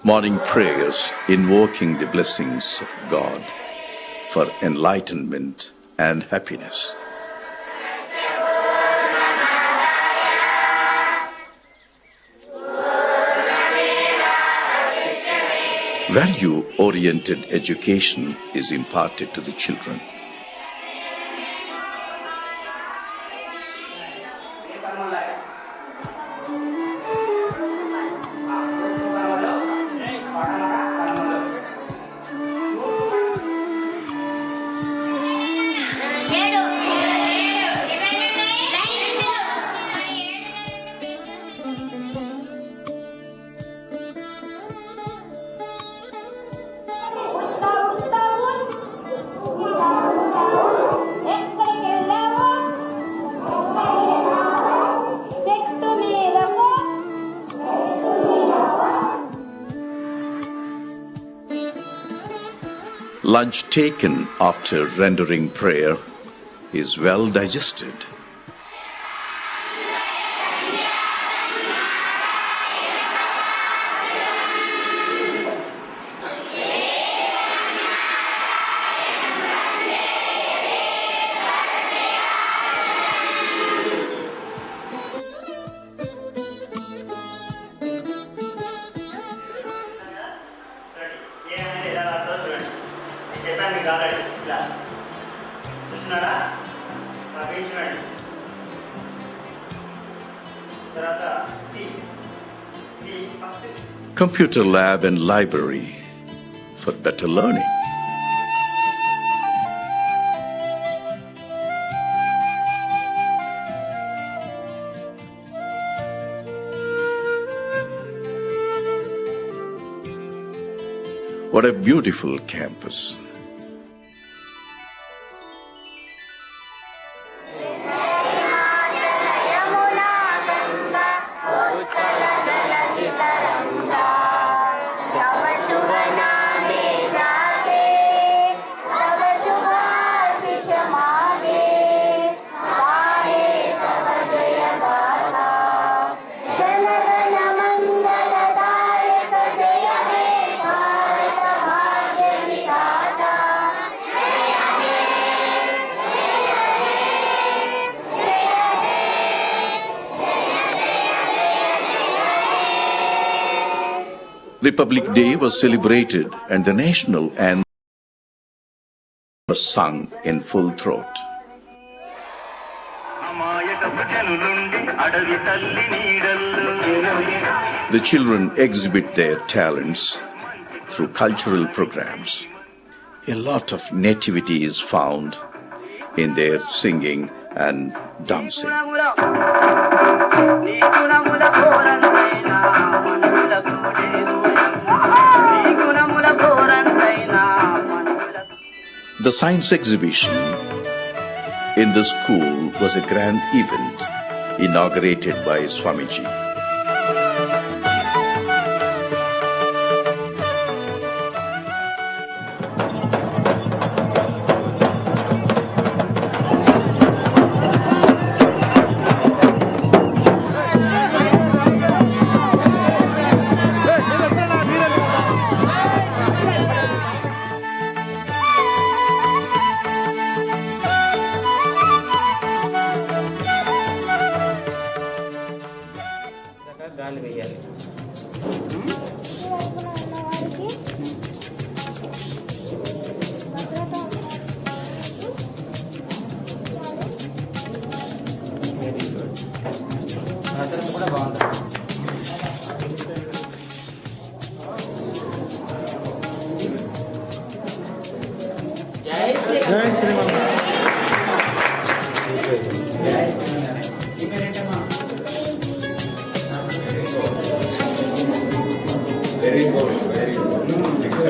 Morning prayers invoking the blessings of God for enlightenment and happiness. Value-oriented education is imparted to the children. Lunch taken after rendering prayer is well digested. Computer lab and library for better learning. What a beautiful campus. Republic Day was celebrated and the national anthem was sung in full throat. The children exhibit their talents through cultural programs. A lot of nativity is found in their singing and dancing. The science exhibition in the school was a grand event inaugurated by Swamiji.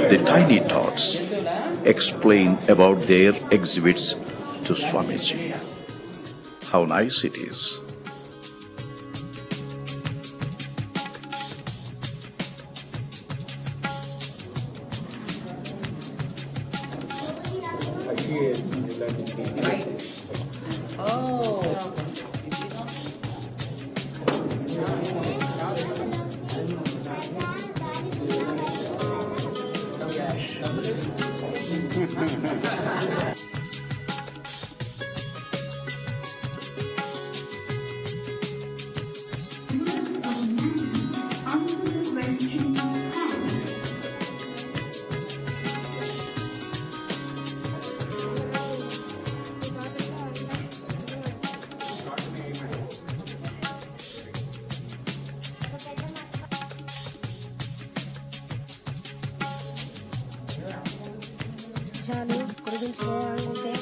The tiny tots explain about their exhibits to Swamiji. How nice it is. చాలు కురిపించుకోవాలనుకుంటే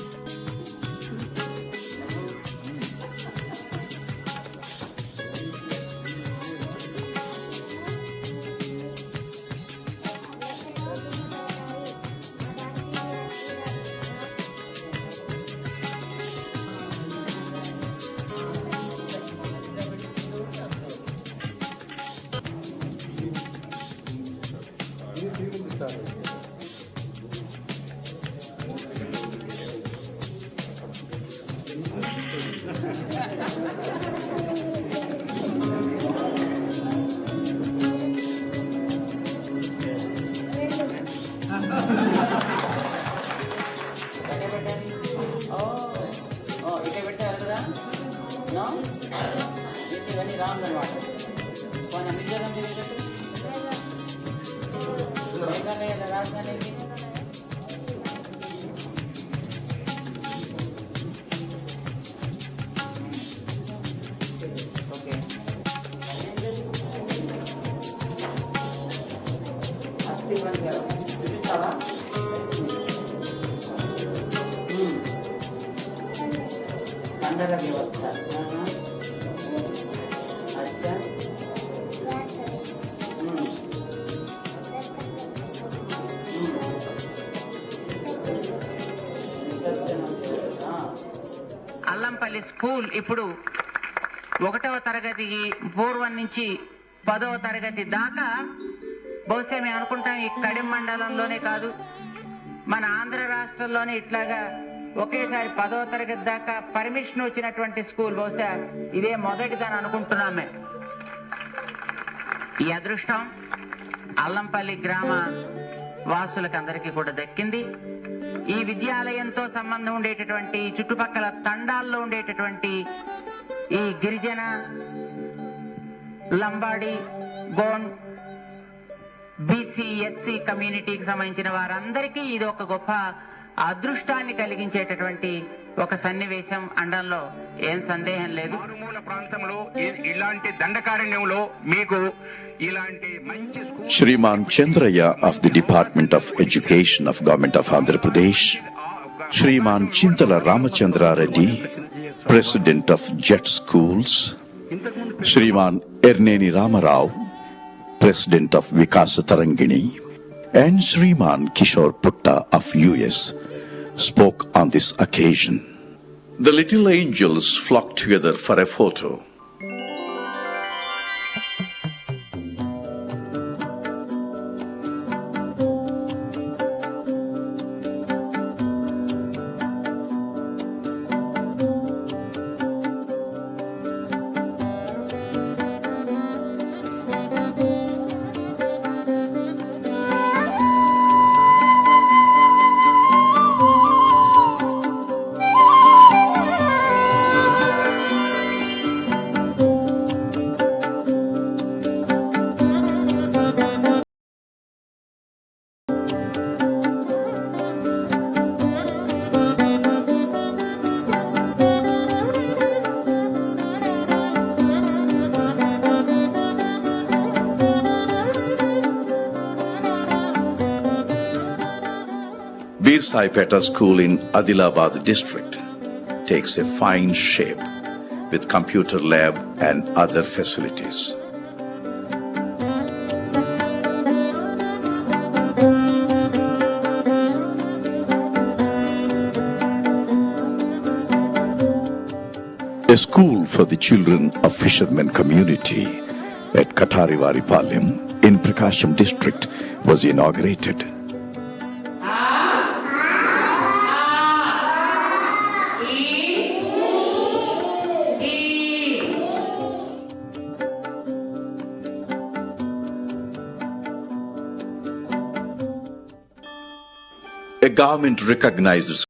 ఇటే పెట్టారు కదా no ఇవన్నీ wrong అనమాట కొంచెం నిజంగా తెలియదు రాజధాని ఓకే చూపించావా अंडर व्यवस्था अच्छा అల్లంపల్లి స్కూల్ ఇప్పుడు 1వ తరగతికి పూర్వం నుంచి 10వ తరగతి దాకా బహుశా మేము అనుకుంటాం ఈ కడిం మండలంలోనే కాదు మన ఆంధ్ర రాష్ట్రంలోనే ఇట్లాగా ఒకేసారి 10వ తరగతి దాకా పర్మిషన్ వచ్చినటువంటి స్కూల్ బహుశా ఇదే మొదటిదని అనుకుంటున్నాం మేము. ఈ అదృష్టం అల్లంపల్లి గ్రామ వాసులకు అందరికీ కూడా దక్కింది. ఈ విద్యాలయంతో సంబంధం ఉండేటటువంటి చుట్టుపక్కల తండాల్లో ఉండేటటువంటి ఈ గిరిజన లంబాడి గోండ్ బీసీ ఎస్సీ కమ్యూనిటీకి సంబంధించిన వారందరికీ ఇది ఒక గొప్ప అదృష్టాన్ని కలిగించేటటువంటి ఒక సన్నివేశం అండంలో ఏం సందేహం లేదు. మారుమూల ప్రాంతంలో ఇలాంటి దండకారణ్యంలో మీకు ఇలాంటి మంచి school Shriman Chandraya of the Department of Education of Government of Andhra Pradesh, Shriman Chintala Ramachandra Reddy, President of Jet Schools, Shriman Erneni Ramarao, President of Vikasa Tarangini, and Shriman Kishore Putta of US spoke on this occasion. The little angels flocked together for a photo. Bir Saipeta School in Adilabad district takes a fine shape with computer lab and other facilities. A school for the children of fishermen community at Katarivari-Palyam in Prakasham district was inaugurated. A government recognized